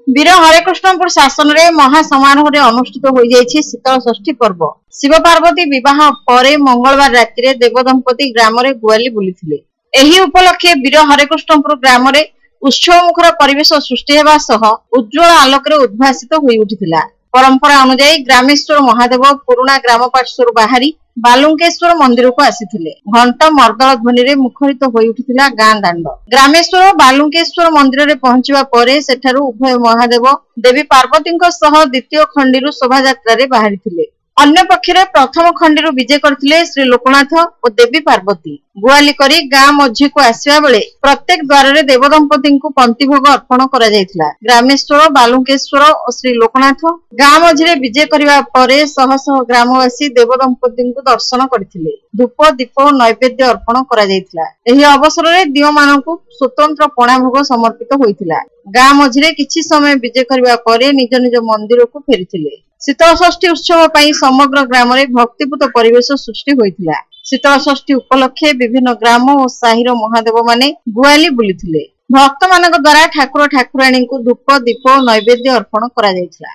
वीर हरेकृष्णपुर शासन में महासमारोह अनुष्ठित हो शीतल षष्ठी पर्व। शिव पार्वती विवाह पर मंगलवार राति देवदंपति ग्राम गुआली बुली एही उपलक्षे वीर हरेकृष्णपुर ग्राम उत्सव मुखर परिवेश सृष्टि होगा सह उज्ज्वल आलोक उद्भासित हो उठिला। परंपरा अनुसार ग्रामेश्वर महादेव पुराणा ग्राम पार्श्वर बाहरी बालुंकेश्वर मंदिर को आसीथिले। घंट मर्दल ध्वनि मुखरित हो उठिला गां दांड। ग्रामेश्वर बालुंकेश्वर मंदिर में पहुंचवा परे सेठारु उभय महादेव देवी पार्वती द्वितीय खंडी शोभा यात्रा बाहरी। अन्य पक्षरे प्रथम खंडी विजय करथिले श्री लोकनाथ और देवी पार्वती। गुआली करी गां मझी को आसवा बेले प्रत्येक द्वार रे देवदंपति को पंक्ति भोग अर्पण करा जायथिला। ग्रामेश्वर बालुंकेश्वर और श्री लोकनाथ गां मझी विजय करबा परे शह शह ग्रामवासी देवदंपति को दर्शन करथिले। धूप दीप नैवेद्य अर्पण करा जायथिला। एही अवसर रे दियो मानकु स्वतंत्र पणा भोग समर्पित होइथिला। गां मझी किछि समय विजय करबा परे निज निज मंदिर को फेरिथिले। शीतल षष्ठी उत्सव पर समग्र ग्राम में भक्तिपूत परिवेश सृष्टि होता। शीतल षष्ठी उपलक्षे विभिन्न ग्राम और साहिर महादेव माने गुआली बुली भक्त मान द्वारा ठाकुर ठाकुराणी को धूप दीप नैवेद्य अर्पण करा जायथिला।